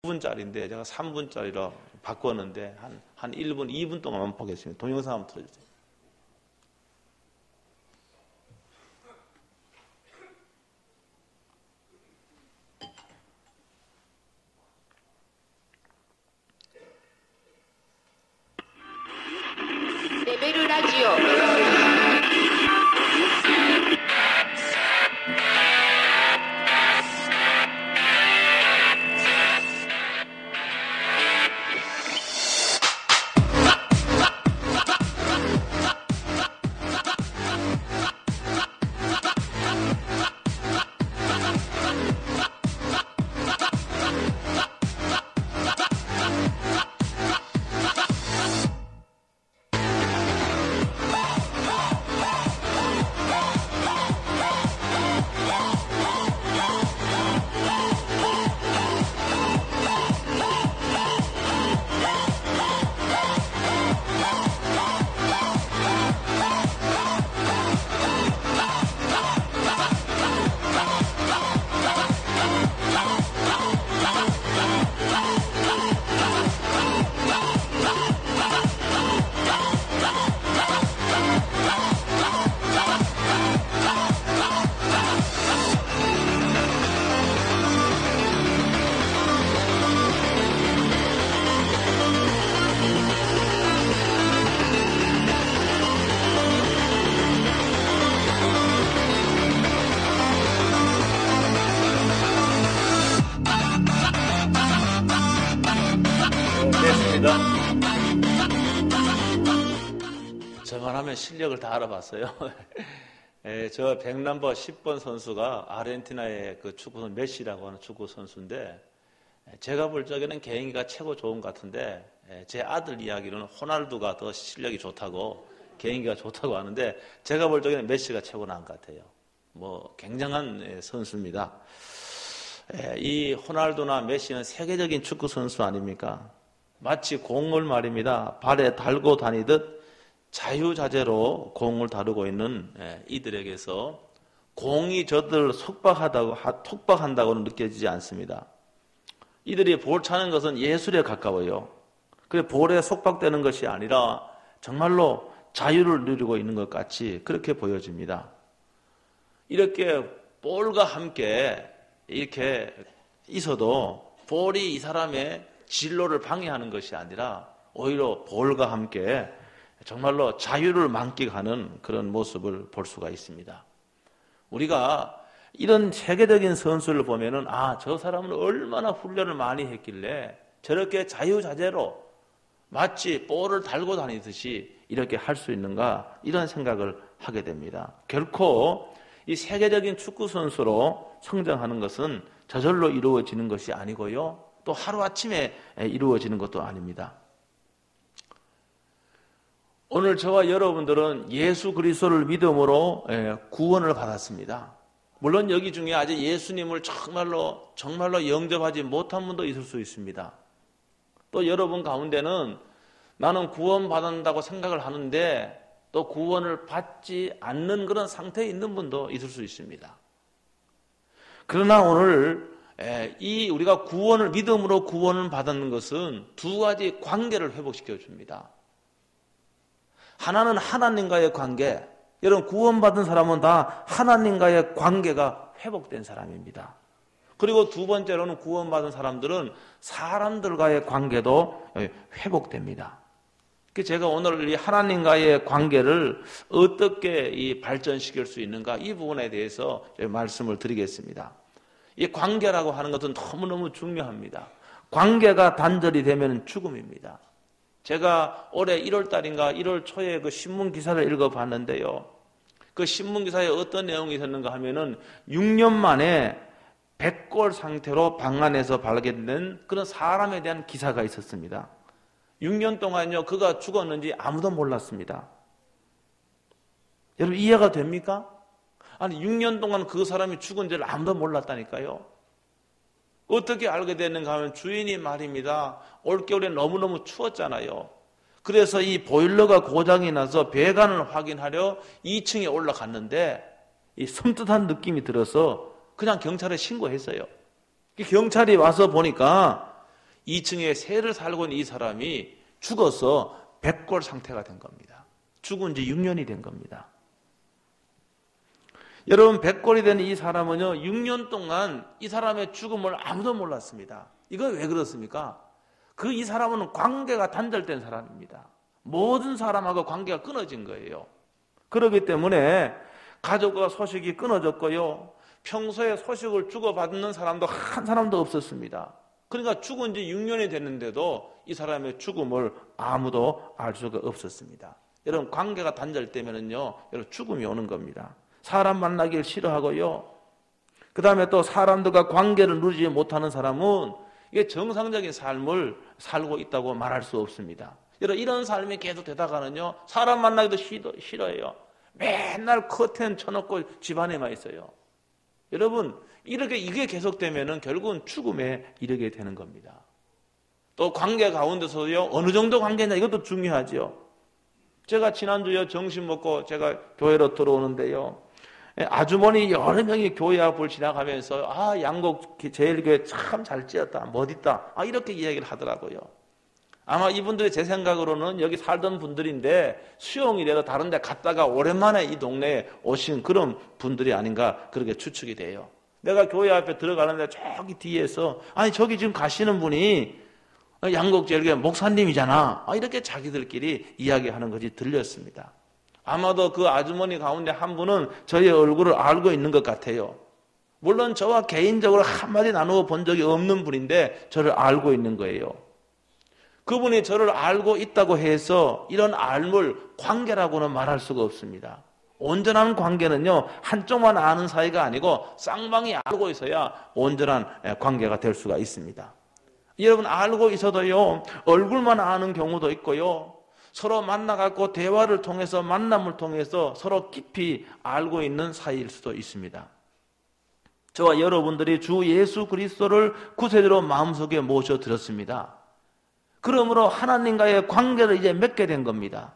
5분짜리인데 제가 3분짜리로 바꿨는데 한 1분, 2분 동안만 보겠습니다. 동영상 한번 틀어주세요. 레벨 라디오. 저만 하면 실력을 다 알아봤어요. 저 백넘버 10번 선수가 아르헨티나의 그 축구선 메시라고 하는 축구 선수인데, 제가 볼 적에는 개인기가 최고 좋은 것 같은데, 제 아들 이야기로는 호날두가 더 실력이 좋다고, 개인기가 좋다고 하는데, 제가 볼 적에는 메시가 최고 나은 것 같아요. 굉장한 선수입니다. 이 호날두나 메시는 세계적인 축구 선수 아닙니까? 마치 공을 말입니다. 발에 달고 다니듯 자유자재로 공을 다루고 있는 이들에게서 공이 저들을 톡박한다고는 느껴지지 않습니다. 이들이 볼 차는 것은 예술에 가까워요. 그래 볼에 속박되는 것이 아니라 정말로 자유를 누리고 있는 것 같이 그렇게 보여집니다. 이렇게 볼과 함께 이렇게 있어도 볼이 이 사람의 진로를 방해하는 것이 아니라 오히려 볼과 함께 정말로 자유를 만끽하는 그런 모습을 볼 수가 있습니다. 우리가 이런 세계적인 선수를 보면은 저 사람은 얼마나 훈련을 많이 했길래 저렇게 자유자재로 마치 볼을 달고 다니듯이 이렇게 할 수 있는가, 이런 생각을 하게 됩니다. 결코 이 세계적인 축구 선수로 성장하는 것은 저절로 이루어지는 것이 아니고요, 또 하루아침에 이루어지는 것도 아닙니다. 오늘 저와 여러분들은 예수 그리스도를 믿음으로 구원을 받았습니다. 물론 여기 중에 아직 예수님을 정말로 영접하지 못한 분도 있을 수 있습니다. 또 여러분 가운데는 나는 구원받는다고 생각을 하는데 또 구원을 받지 않는 그런 상태에 있는 분도 있을 수 있습니다. 그러나 오늘 우리가 믿음으로 구원을 받는 것은 두 가지 관계를 회복시켜 줍니다. 하나는 하나님과의 관계. 여러분, 구원받은 사람은 다 하나님과의 관계가 회복된 사람입니다. 그리고 두 번째로는 구원받은 사람들은 사람들과의 관계도 회복됩니다. 제가 오늘 이 하나님과의 관계를 어떻게 발전시킬 수 있는가, 이 부분에 대해서 말씀을 드리겠습니다. 이 관계라고 하는 것은 너무너무 중요합니다. 관계가 단절이 되면 죽음입니다. 제가 올해 1월 달인가 1월 초에 그 신문 기사를 읽어봤는데요. 그 신문 기사에 어떤 내용이 있었는가 하면은 6년 만에 백골 상태로 방 안에서 발견된 그런 사람에 대한 기사가 있었습니다. 6년 동안요, 그가 죽었는지 아무도 몰랐습니다. 여러분, 이해가 됩니까? 아니, 6년 동안 그 사람이 죽은 줄 아무도 몰랐다니까요. 어떻게 알게 됐는가 하면 주인이 말입니다. 올겨울에 너무너무 추웠잖아요. 그래서 이 보일러가 고장이 나서 배관을 확인하려 2층에 올라갔는데 이 섬뜩한 느낌이 들어서 그냥 경찰에 신고했어요. 경찰이 와서 보니까 2층에 새를 살고 있는 이 사람이 죽어서 백골 상태가 된 겁니다. 죽은 지 6년이 된 겁니다. 여러분, 백골이 된 이 사람은요, 6년 동안 이 사람의 죽음을 아무도 몰랐습니다. 이거 왜 그렇습니까? 이 사람은 관계가 단절된 사람입니다. 모든 사람하고 관계가 끊어진 거예요. 그렇기 때문에 가족과 소식이 끊어졌고요, 평소에 소식을 주고받는 사람도 한 사람도 없었습니다. 그러니까 죽은 지 6년이 됐는데도 이 사람의 죽음을 아무도 알 수가 없었습니다. 여러분, 관계가 단절되면은요, 여러분, 죽음이 오는 겁니다. 사람 만나기를 싫어하고요, 그 다음에 또 사람들과 관계를 누리지 못하는 사람은 이게 정상적인 삶을 살고 있다고 말할 수 없습니다. 여러분, 이런 삶이 계속 되다가는요, 사람 만나기도 싫어해요. 맨날 커튼 쳐놓고 집안에만 있어요. 여러분, 이게 계속되면은 결국은 죽음에 이르게 되는 겁니다. 또 관계 가운데서요, 어느 정도 관계냐, 이것도 중요하죠. 제가 지난주에 점심 먹고 제가 교회로 들어오는데요, 아주머니 여러 명이 교회 앞을 지나가면서 양곡 제일교회 참 잘 지었다, 멋있다, 이렇게 이야기를 하더라고요. 아마 이분들이 제 생각으로는 여기 살던 분들인데 수용이라도 다른 데 갔다가 오랜만에 이 동네에 오신 그런 분들이 아닌가, 그렇게 추측이 돼요. 내가 교회 앞에 들어가는데 저기 뒤에서, 저기 지금 가시는 분이 양곡제일교회 목사님이잖아, 이렇게 자기들끼리 이야기하는 것이 들렸습니다. 아마도 그 아주머니 가운데 한 분은 저의 얼굴을 알고 있는 것 같아요. 물론 저와 개인적으로 한마디 나누어 본 적이 없는 분인데 저를 알고 있는 거예요. 그분이 저를 알고 있다고 해서 이런 알물, 관계라고는 말할 수가 없습니다. 온전한 관계는요, 한쪽만 아는 사이가 아니고 쌍방이 알고 있어야 온전한 관계가 될 수가 있습니다. 여러분, 알고 있어도요, 얼굴만 아는 경우도 있고요, 서로 만나갖고 대화를 통해서, 만남을 통해서 서로 깊이 알고 있는 사이일 수도 있습니다. 저와 여러분들이 주 예수 그리스도를 구세주로 마음속에 모셔드렸습니다. 그러므로 하나님과의 관계를 이제 맺게 된 겁니다.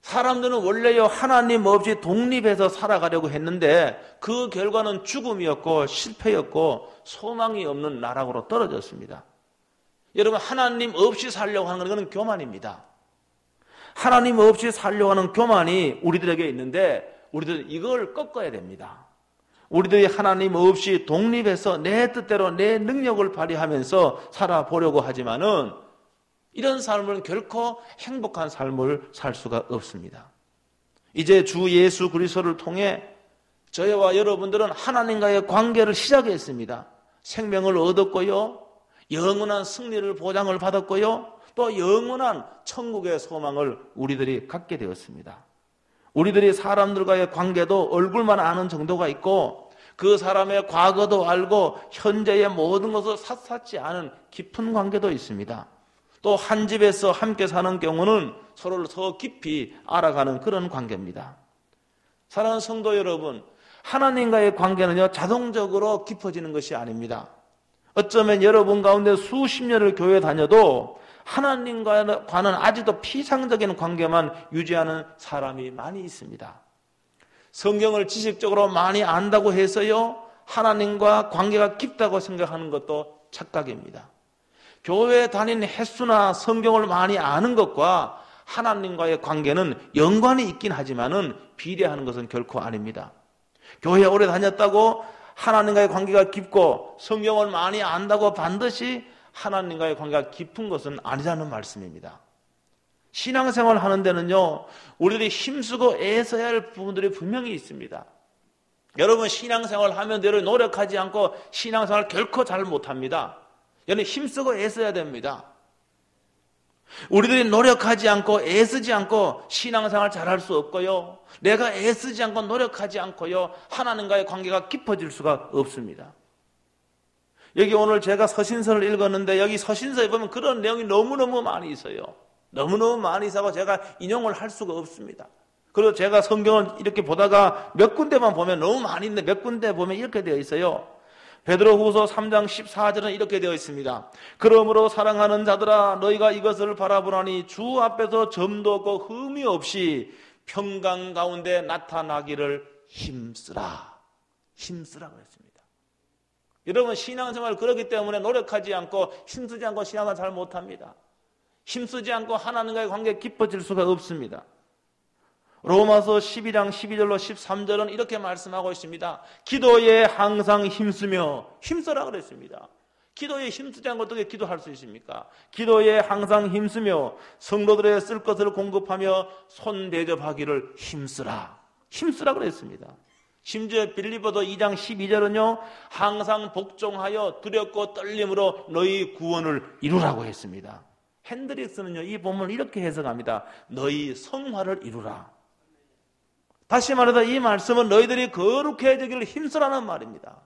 사람들은 원래요, 하나님 없이 독립해서 살아가려고 했는데 그 결과는 죽음이었고 실패였고 소망이 없는 나락으로 떨어졌습니다. 여러분, 하나님 없이 살려고 하는 것은 교만입니다. 하나님 없이 살려고 하는 교만이 우리들에게 있는데 우리들은 이걸 꺾어야 됩니다. 우리들이 하나님 없이 독립해서 내 뜻대로 내 능력을 발휘하면서 살아보려고 하지만은 이런 삶은 결코 행복한 삶을 살 수가 없습니다. 이제 주 예수 그리스도를 통해 저희와 여러분들은 하나님과의 관계를 시작했습니다. 생명을 얻었고요, 영원한 승리를 보장을 받았고요, 또 영원한 천국의 소망을 우리들이 갖게 되었습니다. 우리들이 사람들과의 관계도 얼굴만 아는 정도가 있고 그 사람의 과거도 알고 현재의 모든 것을 샅샅이 아는 깊은 관계도 있습니다. 또 한 집에서 함께 사는 경우는 서로를 더 깊이 알아가는 그런 관계입니다. 사랑하는 성도 여러분, 하나님과의 관계는요, 자동적으로 깊어지는 것이 아닙니다. 어쩌면 여러분 가운데 수십 년을 교회 다녀도 하나님과는 아직도 피상적인 관계만 유지하는 사람이 많이 있습니다. 성경을 지식적으로 많이 안다고 해서요, 하나님과 관계가 깊다고 생각하는 것도 착각입니다. 교회 다니는 횟수나 성경을 많이 아는 것과 하나님과의 관계는 연관이 있긴 하지만은 비례하는 것은 결코 아닙니다. 교회 오래 다녔다고 하나님과의 관계가 깊고 성경을 많이 안다고 반드시 하나님과의 관계가 깊은 것은 아니라는 말씀입니다. 신앙생활 하는 데는요, 우리들이 힘쓰고 애써야 할 부분들이 분명히 있습니다. 여러분, 신앙생활 하면 늘 노력하지 않고 신앙생활 결코 잘 못합니다. 여러분, 힘쓰고 애써야 됩니다. 우리들이 노력하지 않고 애쓰지 않고 신앙생활 잘할 수 없고요, 내가 애쓰지 않고 노력하지 않고요, 하나님과의 관계가 깊어질 수가 없습니다. 여기 오늘 제가 서신서를 읽었는데 여기 서신서에 보면 그런 내용이 너무너무 많이 있어요. 너무너무 많이 있어서 제가 인용을 할 수가 없습니다. 그리고 제가 성경을 이렇게 보다가 몇 군데만 보면 너무 많이 있는데 몇 군데 보면 이렇게 되어 있어요. 베드로후서 3장 14절은 이렇게 되어 있습니다. 그러므로 사랑하는 자들아, 너희가 이것을 바라보라니 주 앞에서 점도 없고 흠이 없이 평강 가운데 나타나기를 힘쓰라. 힘쓰라고 했습니다. 여러분 신앙생활 그렇기 때문에 노력하지 않고 힘쓰지 않고 신앙을 잘 못합니다. 힘쓰지 않고 하나님과의 관계에 깊어질 수가 없습니다. 로마서 12장 12절로 13절은 이렇게 말씀하고 있습니다. 기도에 항상 힘쓰며 힘써라 그랬습니다. 기도에 힘쓰지 않고 어떻게 기도할 수 있습니까? 기도에 항상 힘쓰며 성도들의 쓸 것을 공급하며 손 대접하기를 힘쓰라. 힘쓰라 그랬습니다. 심지어 빌립보서 2장 12절은요. 항상 복종하여 두렵고 떨림으로 너희 구원을 이루라고 했습니다. 핸드릭스는요. 이 본문을 이렇게 해석합니다. 너희 성화를 이루라. 다시 말해서 이 말씀은 너희들이 거룩해지기를 힘쓰라는 말입니다.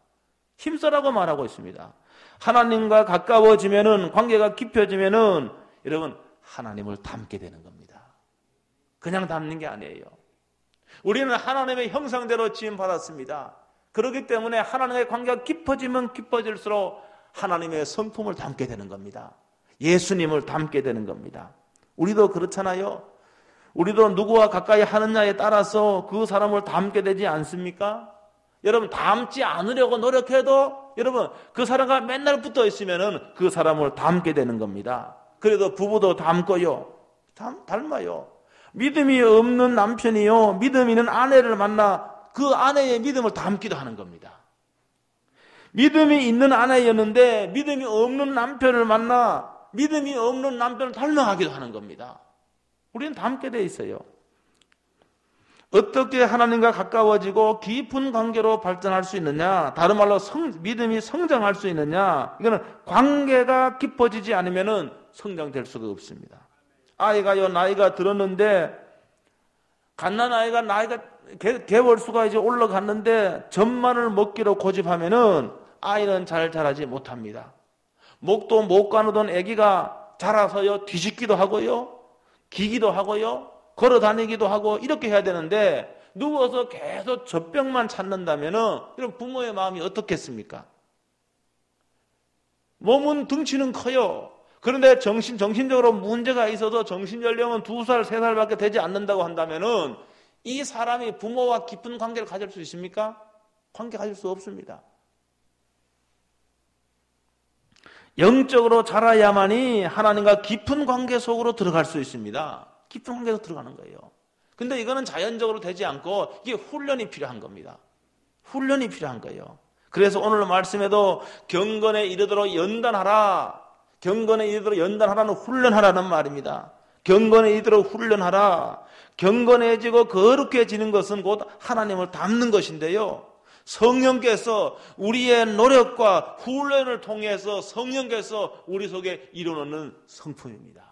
힘쓰라고 말하고 있습니다. 하나님과 가까워지면은, 관계가 깊어지면은 여러분 하나님을 닮게 되는 겁니다. 그냥 닮는 게 아니에요. 우리는 하나님의 형상대로 지음 받았습니다. 그렇기 때문에 하나님의 관계가 깊어지면 깊어질수록 하나님의 성품을 닮게 되는 겁니다. 예수님을 닮게 되는 겁니다. 우리도 그렇잖아요. 우리도 누구와 가까이 하느냐에 따라서 그 사람을 닮게 되지 않습니까? 여러분 닮지 않으려고 노력해도 여러분 그 사람과 맨날 붙어 있으면은 그 사람을 닮게 되는 겁니다. 그래도 부부도 닮고요. 닮아요. 믿음이 없는 남편이요. 믿음 있는 아내를 만나 그 아내의 믿음을 닮기도 하는 겁니다. 믿음이 있는 아내였는데 믿음이 없는 남편을 만나 믿음이 없는 남편을 닮아가기도 하는 겁니다. 우리는 닮게 돼 있어요. 어떻게 하나님과 가까워지고 깊은 관계로 발전할 수 있느냐? 다른 말로 믿음이 성장할 수 있느냐? 이거는 관계가 깊어지지 않으면 성장될 수가 없습니다. 아이가요 나이가 들었는데 갓난아이가 나이가 개월수가 이제 올라갔는데 젖만을 먹기로 고집하면은 아이는 잘 자라지 못합니다. 목도 못 가누던 아기가 자라서요 뒤집기도 하고요. 기기도 하고요. 걸어 다니기도 하고 이렇게 해야 되는데 누워서 계속 젖병만 찾는다면은 이런 부모의 마음이 어떻겠습니까? 몸은 덩치는 커요. 그런데 정신적으로 문제가 있어서 정신연령은 2살, 3살밖에 되지 않는다고 한다면은 이 사람이 부모와 깊은 관계를 가질 수 있습니까? 관계 가질 수 없습니다. 영적으로 자라야만이 하나님과 깊은 관계 속으로 들어갈 수 있습니다. 깊은 관계로 들어가는 거예요. 근데 이거는 자연적으로 되지 않고 이게 훈련이 필요한 겁니다. 훈련이 필요한 거예요. 그래서 오늘 말씀에도 경건에 이르도록 연단하라. 경건에 이르도록 연단하라는 훈련하라는 말입니다. 경건에 이르도록 훈련하라. 경건해지고 거룩해지는 것은 곧 하나님을 닮는 것인데요. 성령께서 우리의 노력과 훈련을 통해서 성령께서 우리 속에 이루어놓는 성품입니다.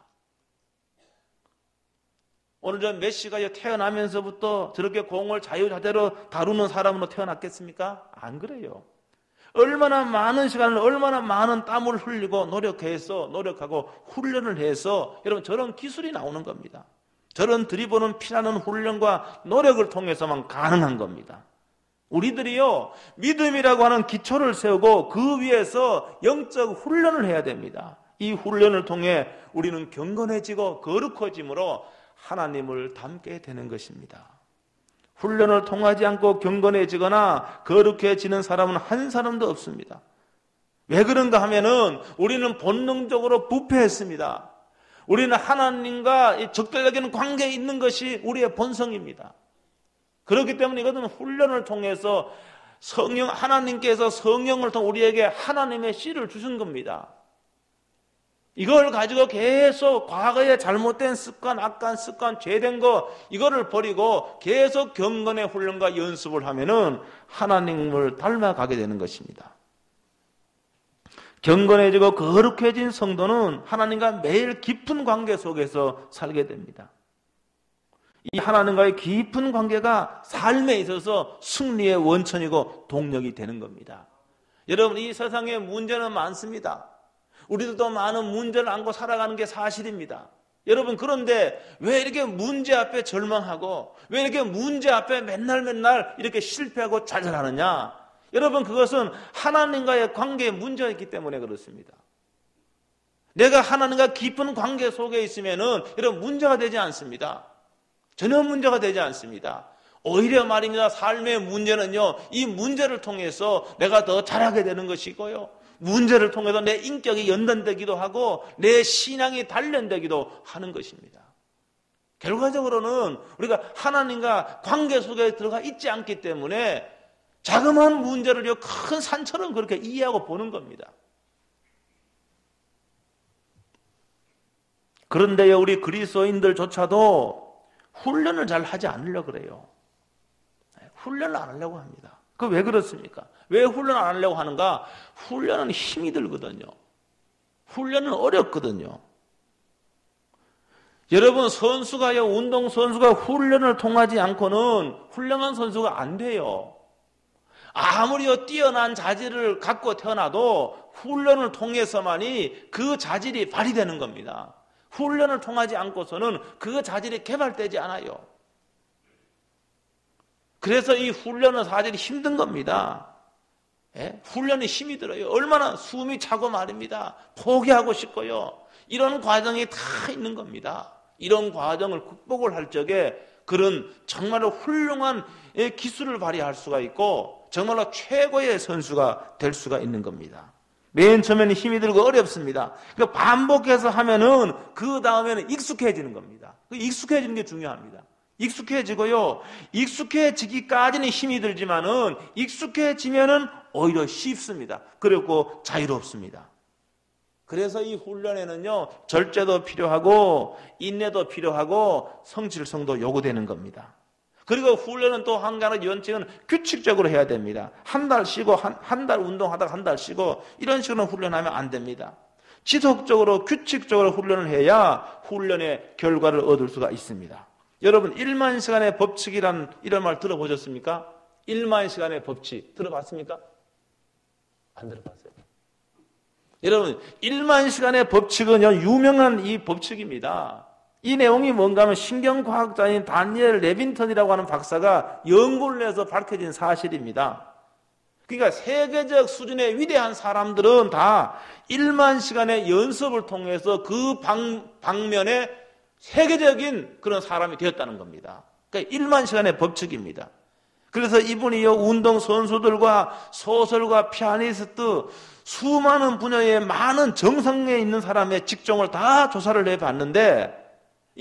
오늘 저 메시가 태어나면서부터 저렇게 공을 자유자재로 다루는 사람으로 태어났겠습니까? 안 그래요. 얼마나 많은 시간을 얼마나 많은 땀을 흘리고 노력하고 훈련을 해서 여러분 저런 기술이 나오는 겁니다. 저런 들이보는 피나는 훈련과 노력을 통해서만 가능한 겁니다. 우리들이요 믿음이라고 하는 기초를 세우고 그 위에서 영적 훈련을 해야 됩니다. 이 훈련을 통해 우리는 경건해지고 거룩해짐으로 하나님을 닮게 되는 것입니다. 훈련을 통하지 않고 경건해지거나 거룩해지는 사람은 한 사람도 없습니다. 왜 그런가 하면은 우리는 본능적으로 부패했습니다. 우리는 하나님과 적대적인 관계에 있는 것이 우리의 본성입니다. 그렇기 때문에 이것은 훈련을 통해서 하나님께서 성령을 통해 우리에게 하나님의 씨를 주신 겁니다. 이걸 가지고 계속 과거의 잘못된 습관, 악한 습관, 죄된 거 이거를 버리고 계속 경건의 훈련과 연습을 하면은 하나님을 닮아가게 되는 것입니다. 경건해지고 거룩해진 성도는 하나님과 매일 깊은 관계 속에서 살게 됩니다. 이 하나님과의 깊은 관계가 삶에 있어서 승리의 원천이고 동력이 되는 겁니다. 여러분 이 세상에 문제는 많습니다. 우리들도 많은 문제를 안고 살아가는 게 사실입니다. 여러분 그런데 왜 이렇게 문제 앞에 절망하고 왜 이렇게 문제 앞에 맨날 이렇게 실패하고 좌절하느냐? 여러분 그것은 하나님과의 관계에 문제가 있기 때문에 그렇습니다. 내가 하나님과 깊은 관계 속에 있으면은 여러분 문제가 되지 않습니다. 전혀 문제가 되지 않습니다. 오히려 말입니다. 삶의 문제는요, 이 문제를 통해서 내가 더 잘하게 되는 것이고요. 문제를 통해서 내 인격이 연단되기도 하고 내 신앙이 단련되기도 하는 것입니다. 결과적으로는 우리가 하나님과 관계 속에 들어가 있지 않기 때문에 자그마한 문제를요, 큰 산처럼 그렇게 이해하고 보는 겁니다. 그런데요, 우리 그리스도인들조차도 훈련을 잘 하지 않으려고 그래요. 훈련을 안 하려고 합니다. 그 왜 그렇습니까? 왜 훈련을 안 하려고 하는가? 훈련은 힘이 들거든요. 훈련은 어렵거든요. 여러분, 선수가요, 운동선수가 훈련을 통하지 않고는 훌륭한 선수가 안 돼요. 아무리 뛰어난 자질을 갖고 태어나도 훈련을 통해서만이 그 자질이 발휘되는 겁니다. 훈련을 통하지 않고서는 그 자질이 개발되지 않아요. 그래서 이 훈련은 사실 힘든 겁니다. 예? 훈련이 힘이 들어요. 얼마나 숨이 차고 말입니다. 포기하고 싶고요. 이런 과정이 다 있는 겁니다. 이런 과정을 극복을 할 적에 그런 정말로 훌륭한 기술을 발휘할 수가 있고 정말로 최고의 선수가 될 수가 있는 겁니다. 맨 처음에는 힘이 들고 어렵습니다. 그러니까 반복해서 하면은 그 다음에는 익숙해지는 겁니다. 익숙해지는 게 중요합니다. 익숙해지고요. 익숙해지기까지는 힘이 들지만은 익숙해지면은 오히려 쉽습니다. 그리고 자유롭습니다. 그래서 이 훈련에는요, 절제도 필요하고 인내도 필요하고 성실성도 요구되는 겁니다. 그리고 훈련은 또 한 가지 원칙은 규칙적으로 해야 됩니다. 한 달 쉬고 한 달 운동하다가 한 달 쉬고 이런 식으로 훈련하면 안 됩니다. 지속적으로 규칙적으로 훈련을 해야 훈련의 결과를 얻을 수가 있습니다. 여러분 1만 시간의 법칙이란 이런 말 들어보셨습니까? 1만 시간의 법칙 들어봤습니까? 안 들어봤어요. 여러분 1만 시간의 법칙은요 유명한 이 법칙입니다. 이 내용이 뭔가 하면 신경과학자인 다니엘 레빈턴이라고 하는 박사가 연구를 해서 밝혀진 사실입니다. 그러니까 세계적 수준의 위대한 사람들은 다 1만 시간의 연습을 통해서 그 방면에 세계적인 그런 사람이 되었다는 겁니다. 그러니까 1만 시간의 법칙입니다. 그래서 이분이요 운동선수들과 소설가, 피아니스트 수많은 분야에 많은 정상에 있는 사람의 직종을 다 조사를 해봤는데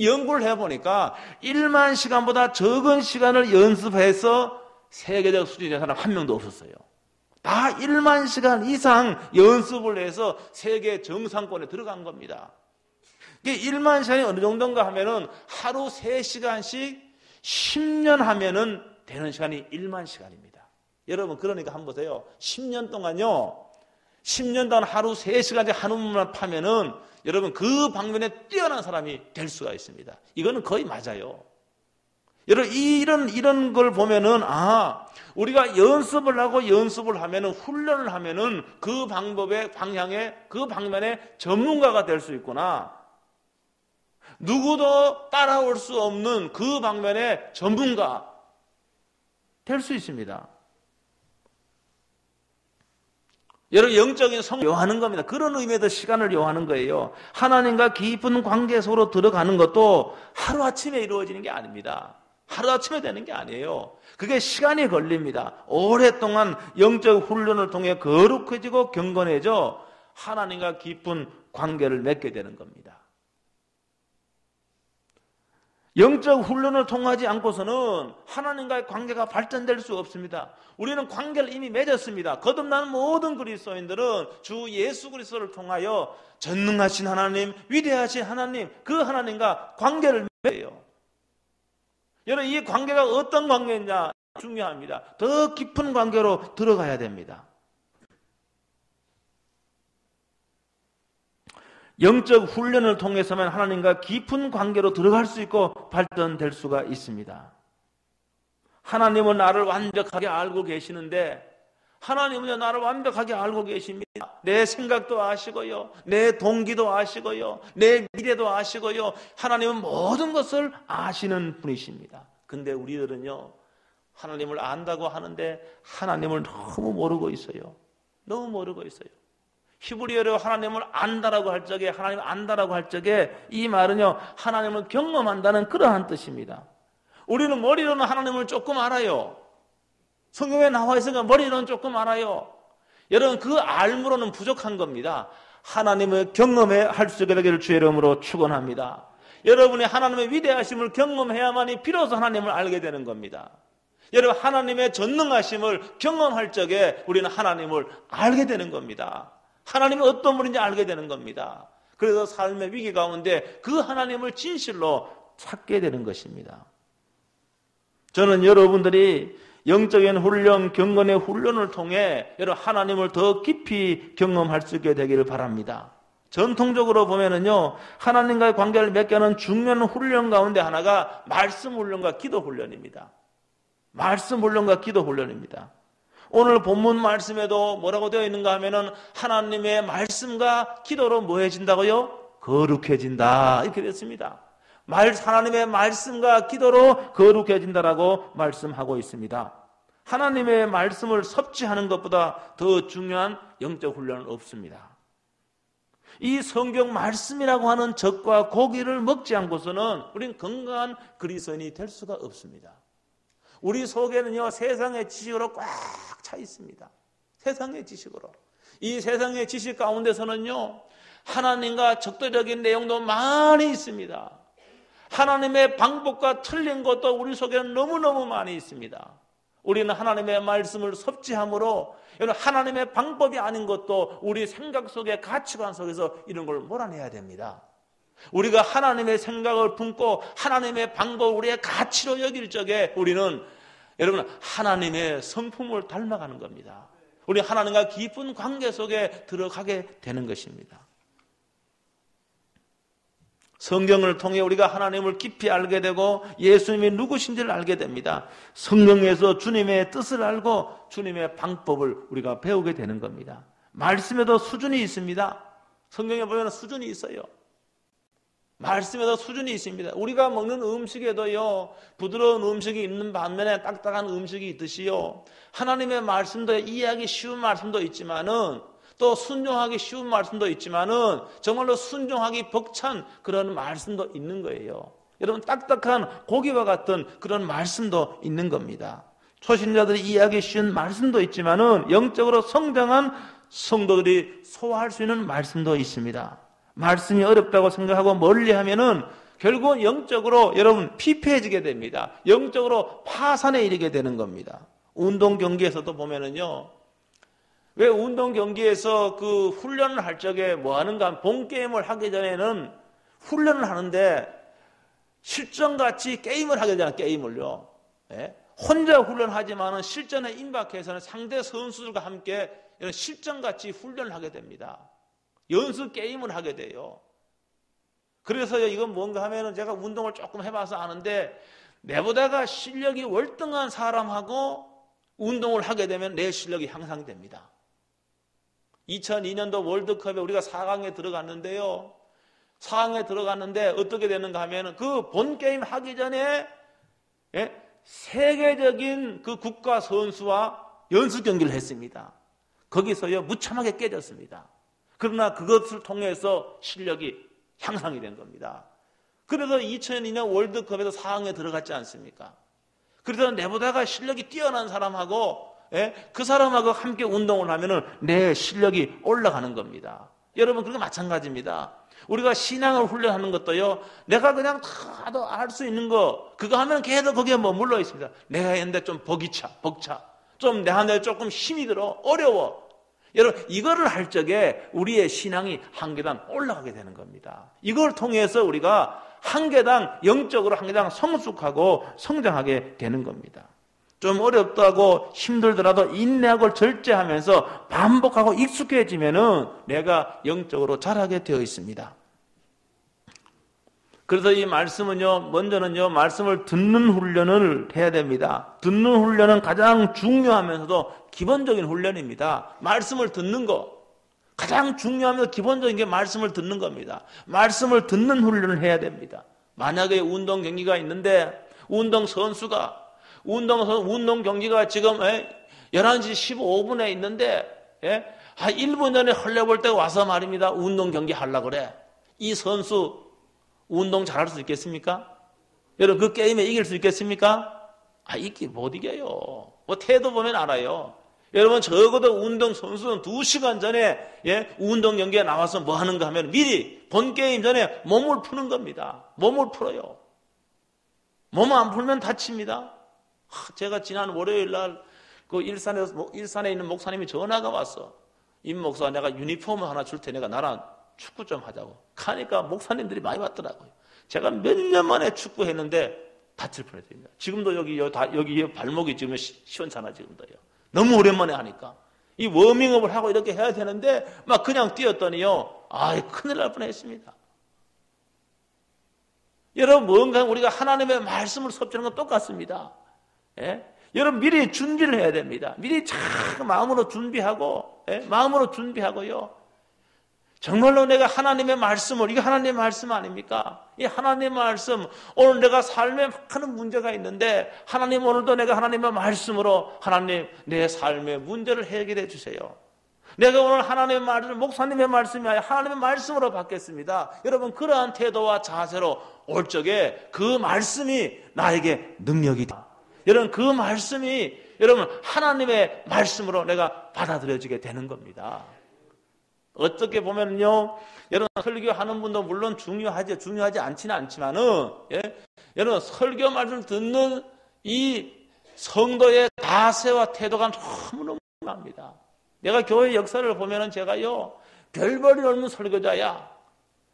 연구를 해보니까 1만 시간보다 적은 시간을 연습해서 세계적 수준의 사람 한 명도 없었어요. 다 1만 시간 이상 연습을 해서 세계 정상권에 들어간 겁니다. 1만 시간이 어느 정도인가 하면은 하루 3시간씩 10년 하면은 되는 시간이 1만 시간입니다. 여러분 그러니까 한번 보세요. 10년 동안요. 10년 동안 하루 3시간씩 한우물만 파면은 여러분 그 방면에 뛰어난 사람이 될 수가 있습니다. 이거는 거의 맞아요. 여러분 이런 걸 보면은 우리가 연습을 하고 연습을 하면은 훈련을 하면은 그 방법의 방향에 그 방면에 전문가가 될 수 있구나. 누구도 따라올 수 없는 그 방면의 전문가 될 수 있습니다. 여러분 영적인 성을 요하는 겁니다. 그런 의미에서 시간을 요하는 거예요. 하나님과 깊은 관계 속으로 들어가는 것도 하루아침에 이루어지는 게 아닙니다. 하루아침에 되는 게 아니에요. 그게 시간이 걸립니다. 오랫동안 영적 훈련을 통해 거룩해지고 경건해져 하나님과 깊은 관계를 맺게 되는 겁니다. 영적 훈련을 통하지 않고서는 하나님과의 관계가 발전될 수 없습니다. 우리는 관계를 이미 맺었습니다. 거듭난 모든 그리스도인들은 주 예수 그리스도를 통하여 전능하신 하나님, 위대하신 하나님, 그 하나님과 관계를 맺어요. 여러분 이 관계가 어떤 관계냐 중요합니다. 더 깊은 관계로 들어가야 됩니다. 영적 훈련을 통해서만 하나님과 깊은 관계로 들어갈 수 있고 발전될 수가 있습니다. 하나님은 나를 완벽하게 알고 계시는데 하나님은 나를 완벽하게 알고 계십니다. 내 생각도 아시고요. 내 동기도 아시고요. 내 미래도 아시고요. 하나님은 모든 것을 아시는 분이십니다. 근데 우리들은요. 하나님을 안다고 하는데 하나님을 너무 모르고 있어요. 너무 모르고 있어요. 히브리어로 하나님을 안다라고 할 적에 하나님을 안다라고 할 적에 이 말은요 하나님을 경험한다는 그러한 뜻입니다. 우리는 머리로는 하나님을 조금 알아요. 성경에 나와 있으니까 머리로는 조금 알아요. 여러분, 그 알므로는 부족한 겁니다. 하나님을 경험해 할 수 있게 되기를 주의 이름으로 축원합니다. 여러분이 하나님의 위대하심을 경험해야만이 비로소 하나님을 알게 되는 겁니다. 여러분, 하나님의 전능하심을 경험할 적에 우리는 하나님을 알게 되는 겁니다. 하나님이 어떤 분인지 알게 되는 겁니다. 그래서 삶의 위기 가운데 그 하나님을 진실로 찾게 되는 것입니다. 저는 여러분들이 영적인 훈련, 경건의 훈련을 통해 여러분 하나님을 더 깊이 경험할 수 있게 되기를 바랍니다. 전통적으로 보면은요, 하나님과의 관계를 맺게 하는 중요한 훈련 가운데 하나가 말씀 훈련과 기도 훈련입니다. 말씀 훈련과 기도 훈련입니다. 오늘 본문 말씀에도 뭐라고 되어 있는가 하면은 하나님의 말씀과 기도로 뭐 해진다고요? 거룩해진다. 이렇게 됐습니다. 하나님의 말씀과 기도로 거룩해진다라고 말씀하고 있습니다. 하나님의 말씀을 섭취하는 것보다 더 중요한 영적 훈련은 없습니다. 이 성경 말씀이라고 하는 젖과 고기를 먹지 않고서는 우리는 건강한 그리스도인이 될 수가 없습니다. 우리 속에는요, 세상의 지식으로 꽉 차 있습니다. 세상의 지식으로. 이 세상의 지식 가운데서는요, 하나님과 적대적인 내용도 많이 있습니다. 하나님의 방법과 틀린 것도 우리 속에는 너무너무 많이 있습니다. 우리는 하나님의 말씀을 섭취함으로 하나님의 방법이 아닌 것도 우리 생각 속에, 가치관 속에서 이런 걸 몰아내야 됩니다. 우리가 하나님의 생각을 품고 하나님의 방법을 우리의 가치로 여길 적에 우리는 여러분 하나님의 성품을 닮아가는 겁니다. 우리 하나님과 깊은 관계 속에 들어가게 되는 것입니다. 성경을 통해 우리가 하나님을 깊이 알게 되고 예수님이 누구신지를 알게 됩니다. 성경에서 주님의 뜻을 알고 주님의 방법을 우리가 배우게 되는 겁니다. 말씀에도 수준이 있습니다. 성경에 보면 수준이 있어요. 말씀에도 수준이 있습니다. 우리가 먹는 음식에도요, 부드러운 음식이 있는 반면에 딱딱한 음식이 있듯이요, 하나님의 말씀도 이해하기 쉬운 말씀도 있지만은 또 순종하기 쉬운 말씀도 있지만은 정말로 순종하기 벅찬 그런 말씀도 있는 거예요. 여러분, 딱딱한 고기와 같은 그런 말씀도 있는 겁니다. 초신자들이 이해하기 쉬운 말씀도 있지만은 영적으로 성장한 성도들이 소화할 수 있는 말씀도 있습니다. 말씀이 어렵다고 생각하고 멀리하면은 결국은 영적으로 여러분 피폐해지게 됩니다. 영적으로 파산에 이르게 되는 겁니다. 운동 경기에서도 보면은요, 왜 운동 경기에서 그 훈련을 할 적에 뭐 하는가? 본 게임을 하기 전에는 훈련을 하는데 실전같이 게임을 하게 되잖아요. 게임을요. 예? 혼자 훈련하지만은 실전에 임박해서는 상대 선수들과 함께 이런 실전같이 훈련을 하게 됩니다. 연습 게임을 하게 돼요. 그래서요, 이건 뭔가 하면은 제가 운동을 조금 해봐서 아는데 내보다가 실력이 월등한 사람하고 운동을 하게 되면 내 실력이 향상됩니다. 2002년도 월드컵에 우리가 4강에 들어갔는데요. 4강에 들어갔는데 어떻게 되는가 하면 그 본 게임 하기 전에 세계적인 그 국가 선수와 연습 경기를 했습니다. 거기서요 무참하게 깨졌습니다. 그러나 그것을 통해서 실력이 향상이 된 겁니다. 그래서 2002년 월드컵에서 4강에 들어갔지 않습니까? 그래서 내보다가 실력이 뛰어난 사람하고 그 사람하고 함께 운동을 하면은 내 실력이 올라가는 겁니다. 여러분, 그게 마찬가지입니다. 우리가 신앙을 훈련하는 것도요, 내가 그냥 다도 알 수 있는 거, 그거 하면 계속 거기에 머물러 있습니다. 내가 했는데 좀 벅차. 좀 내한테 조금 힘이 들어. 어려워. 여러분, 이거를 할 적에 우리의 신앙이 한 계단 올라가게 되는 겁니다. 이걸 통해서 우리가 한 계단, 영적으로 한 계단 성숙하고 성장하게 되는 겁니다. 좀 어렵다고 힘들더라도 인내하고 절제하면서 반복하고 익숙해지면은 내가 영적으로 자라게 되어 있습니다. 그래서 이 말씀은요, 먼저는요, 말씀을 듣는 훈련을 해야 됩니다. 듣는 훈련은 가장 중요하면서도 기본적인 훈련입니다. 말씀을 듣는 거. 가장 중요하면서 기본적인 게 말씀을 듣는 겁니다. 말씀을 듣는 훈련을 해야 됩니다. 만약에 운동 경기가 있는데 운동 선수가 운동 경기가 지금 11시 15분에 있는데 1분 전에 헐레볼 때 와서 말입니다. 운동 경기 하려고 그래. 이 선수 운동 잘할 수 있겠습니까? 여러분 그 게임에 이길 수 있겠습니까? 못 이겨요. 뭐 태도 보면 알아요. 여러분 적어도 운동선수는 2시간 전에 운동 경기에 나와서 뭐 하는가 하면 미리 본 게임 전에 몸을 푸는 겁니다. 몸을 풀어요. 몸 안 풀면 다칩니다. 제가 지난 월요일 날 그 일산에 있는 목사님이 전화가 왔어. 임 목사 내가 유니폼을 하나 줄 테니까 나랑 축구 좀 하자고. 가니까 목사님들이 많이 왔더라고요. 제가 몇 년 만에 축구했는데 다칠 뻔했습니다. 지금도 여기 발목이 지금 시원찮아 지금도요. 너무 오랜만에 하니까 이 워밍업을 하고 이렇게 해야 되는데 막 그냥 뛰었더니요. 큰일 날 뻔했습니다. 여러분 뭔가 우리가 하나님의 말씀을 섭취하는 건 똑같습니다. 여러분 미리 준비를 해야 됩니다. 미리 참 마음으로 준비하고 마음으로 준비하고요. 정말로 내가 하나님의 말씀을 이게 하나님의 말씀 아닙니까? 이 하나님의 말씀 오늘 내가 삶에 많은 문제가 있는데 하나님 오늘도 내가 하나님의 말씀으로 하나님 내 삶의 문제를 해결해 주세요. 내가 오늘 하나님의 말씀 목사님의 말씀이 아니라 하나님의 말씀으로 받겠습니다. 여러분 그러한 태도와 자세로 올 적에 그 말씀이 나에게 능력이 다. 여러분 그 말씀이 여러분 하나님의 말씀으로 내가 받아들여지게 되는 겁니다. 어떻게 보면요, 여러분 설교하는 분도 물론 중요하지 않지는 않지만은 여러분 설교 말씀을 듣는 이 성도의 자세와 태도가 너무너무 중요합니다. 내가 교회 역사를 보면은 제가요 별볼이 없는 설교자야,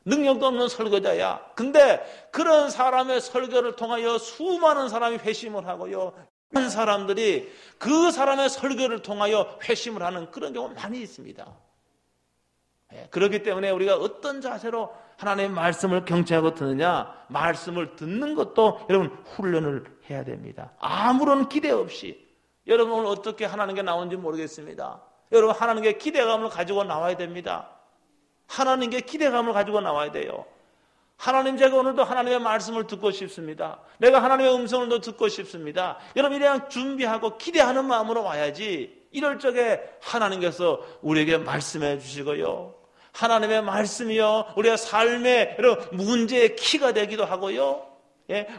능력도 없는 설교자야. 근데 그런 사람의 설교를 통하여 수많은 사람이 회심을 하고요, 많은 사람들이 그 사람의 설교를 통하여 회심을 하는 그런 경우가 많이 있습니다. 그렇기 때문에 우리가 어떤 자세로 하나님의 말씀을 경청하고 듣느냐, 말씀을 듣는 것도 여러분 훈련을 해야 됩니다. 아무런 기대 없이. 여러분 오늘 어떻게 하나님께 나온지 모르겠습니다. 여러분 하나님께 기대감을 가지고 나와야 됩니다. 하나님께 기대감을 가지고 나와야 돼요. 하나님 제가 오늘도 하나님의 말씀을 듣고 싶습니다. 내가 하나님의 음성을 더 듣고 싶습니다. 여러분 이냥 준비하고 기대하는 마음으로 와야지. 이럴 적에 하나님께서 우리에게 말씀해 주시고요, 하나님의 말씀이요 우리의 삶의 여러분 문제의 키가 되기도 하고요,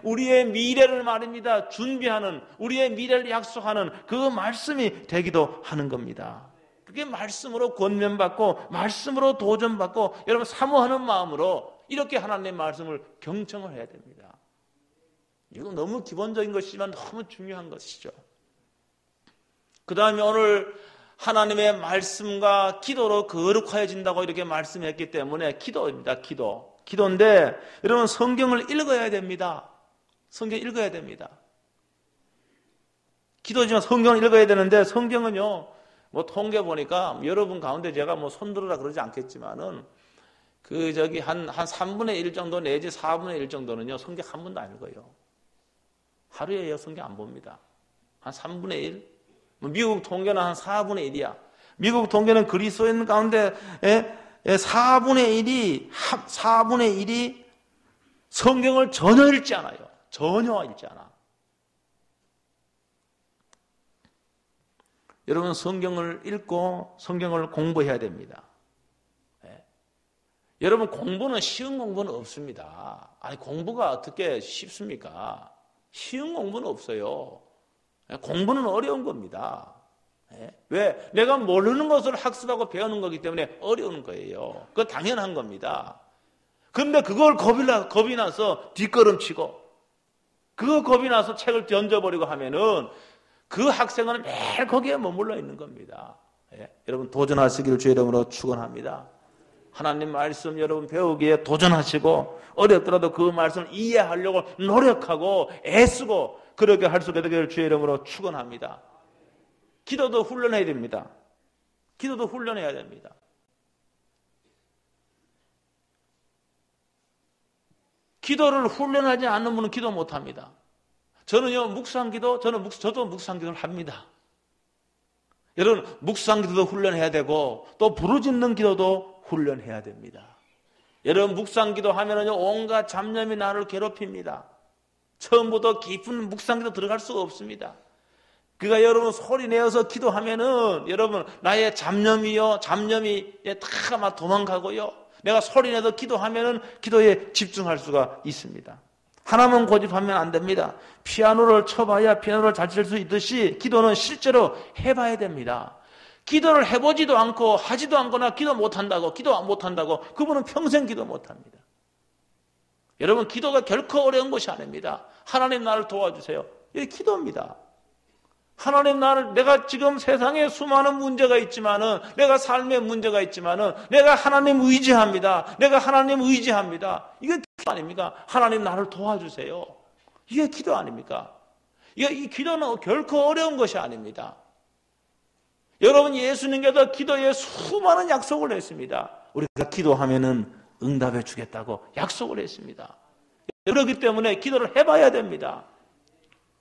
우리의 미래를 말입니다 준비하는, 우리의 미래를 약속하는 그 말씀이 되기도 하는 겁니다. 그게 말씀으로 권면받고 말씀으로 도전받고 여러분 사모하는 마음으로 이렇게 하나님의 말씀을 경청을 해야 됩니다. 이거 너무 기본적인 것이지만 너무 중요한 것이죠. 그 다음에 오늘 하나님의 말씀과 기도로 거룩하여진다고 이렇게 말씀했기 때문에 기도입니다. 기도인데 여러분 성경을 읽어야 됩니다. 성경 읽어야 됩니다. 기도지만 성경을 읽어야 되는데 성경은요 뭐 통계 보니까 여러분 가운데 제가 뭐 손들으라 그러지 않겠지만은 한 3분의 1 정도 내지 4분의 1 정도는요 성경 한 번도 안 읽어요. 하루에 성경 안 봅니다. 한 3분의 1? 미국 통계는 한 4분의 1이야. 미국 통계는 그리스도인 가운데 4분의 1이 성경을 전혀 읽지 않아요. 전혀 읽지 않아. 여러분 성경을 읽고 성경을 공부해야 됩니다. 여러분 공부는 쉬운 공부는 없습니다. 공부가 어떻게 쉽습니까? 쉬운 공부는 없어요. 공부는 어려운 겁니다. 왜? 내가 모르는 것을 학습하고 배우는 거기 때문에 어려운 거예요. 그건 당연한 겁니다. 그런데 그걸 겁이 나서 뒷걸음치고 그 겁이 나서 책을 던져버리고 하면은 그 학생은 매일 거기에 머물러 있는 겁니다. 여러분 도전하시기를 주의 이름으로 축원합니다. 하나님 말씀 여러분 배우기에 도전하시고 어렵더라도 그 말씀을 이해하려고 노력하고 애쓰고 그렇게 할 수 있게 되기를 주의 이름으로 축원합니다. 기도도 훈련해야 됩니다. 기도도 훈련해야 됩니다. 기도를 훈련하지 않는 분은 기도 못합니다. 저는요 묵상기도 저도 묵상기도를 합니다. 여러분 묵상기도도 훈련해야 되고 또 부르짖는 기도도 훈련해야 됩니다. 여러분 묵상기도 하면은요 온갖 잡념이 나를 괴롭힙니다. 처음부터 깊은 묵상기도 들어갈 수가 없습니다. 그러니까 여러분 소리 내어서 기도하면은 여러분 나의 잡념이 다 막 도망가고요. 내가 소리 내서 기도하면은 기도에 집중할 수가 있습니다. 하나만 고집하면 안 됩니다. 피아노를 쳐봐야 피아노를 잘 칠 수 있듯이 기도는 실제로 해봐야 됩니다. 기도를 해보지도 않고 하지도 않거나 기도 못한다고 그분은 평생 기도 못합니다. 여러분, 기도가 결코 어려운 것이 아닙니다. 하나님 나를 도와주세요. 이게 기도입니다. 하나님 내가 지금 세상에 수많은 문제가 있지만은, 내가 삶에 문제가 있지만은, 내가 하나님 의지합니다. 이게 기도 아닙니까? 하나님 나를 도와주세요. 이게 기도 아닙니까? 이 기도는 결코 어려운 것이 아닙니다. 여러분, 예수님께서 기도에 수많은 약속을 했습니다. 우리가 기도하면은 응답해 주겠다고 약속을 했습니다. 그렇기 때문에 기도를 해봐야 됩니다.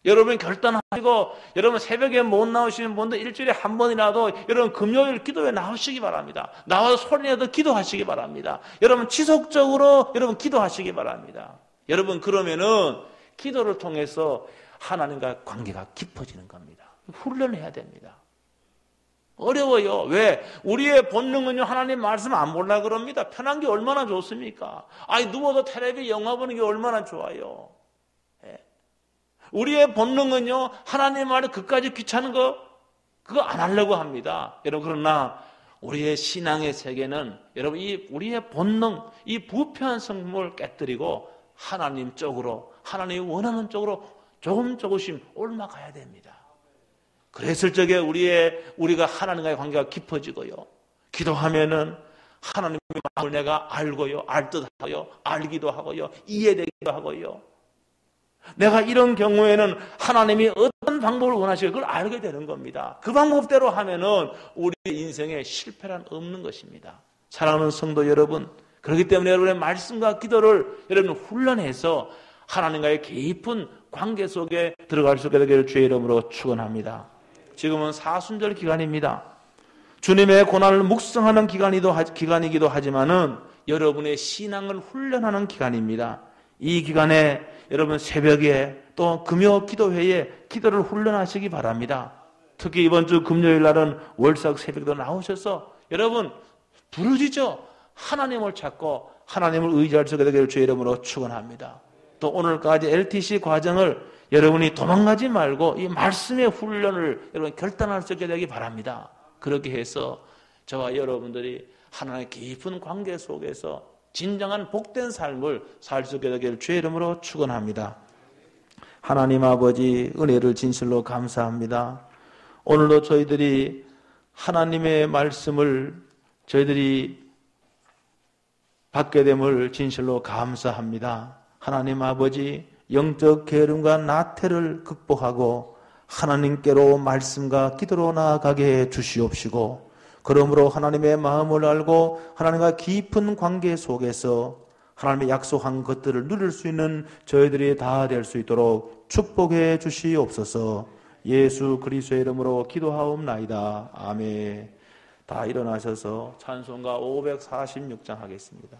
여러분 결단하시고, 여러분 새벽에 못 나오시는 분들 일주일에 한 번이라도 여러분 금요일 기도에 나오시기 바랍니다. 나와서 소리내도 기도하시기 바랍니다. 여러분 지속적으로 여러분 기도하시기 바랍니다. 여러분 그러면은 기도를 통해서 하나님과 관계가 깊어지는 겁니다. 훈련해야 됩니다. 어려워요. 왜? 우리의 본능은요, 하나님 말씀 안 보려고 그럽니다. 편한 게 얼마나 좋습니까? 누워서 텔레비 영화 보는 게 얼마나 좋아요. 우리의 본능은요, 하나님 말에 그까지 귀찮은 거, 그거 안 하려고 합니다. 여러분, 그러나 우리의 신앙의 세계는, 여러분, 우리의 본능, 이 부패한 성품을 깨뜨리고 하나님 쪽으로, 하나님이 원하는 쪽으로 조금씩 올라가야 됩니다. 그랬을 적에 우리가 하나님과의 관계가 깊어지고요. 기도하면은 하나님의 마음을 내가 알고요. 알 듯하고요. 알기도 하고요. 이해되기도 하고요. 내가 이런 경우에는 하나님이 어떤 방법을 원하시고 그걸 알게 되는 겁니다. 그 방법대로 하면은 우리 인생에 실패란 없는 것입니다. 사랑하는 성도 여러분, 그렇기 때문에 여러분의 말씀과 기도를 여러분 훈련해서 하나님과의 깊은 관계 속에 들어갈 수 있게 되기를 주의 이름으로 축원합니다. 지금은 사순절 기간입니다. 주님의 고난을 묵상하는 기간이기도 하지만은 여러분의 신앙을 훈련하는 기간입니다. 이 기간에 여러분 새벽에 또 금요 기도회에 기도를 훈련하시기 바랍니다. 특히 이번 주 금요일 날은 월삭 새벽도 나오셔서 여러분 부르짖어 하나님을 찾고 하나님을 의지할 수 있게 되기를 주의 이름으로 축원합니다. 또 오늘까지 LTC 과정을 여러분이 도망가지 말고 이 말씀의 훈련을 여러분 결단할 수 있게 되기 바랍니다. 그렇게 해서 저와 여러분들이 하나님의 깊은 관계 속에서 진정한 복된 삶을 살 수 있게 되기를 주의 이름으로 축원합니다. 하나님 아버지, 은혜를 진실로 감사합니다. 오늘도 저희들이 하나님의 말씀을 저희들이 받게 됨을 진실로 감사합니다. 하나님 아버지, 영적 게으름과 나태를 극복하고 하나님께로 말씀과 기도로 나아가게 해 주시옵시고, 그러므로 하나님의 마음을 알고 하나님과 깊은 관계 속에서 하나님의 약속한 것들을 누릴 수 있는 저희들이 다 될 수 있도록 축복해 주시옵소서. 예수 그리스도의 이름으로 기도하옵나이다. 아멘. 다 일어나셔서 찬송가 546장 하겠습니다.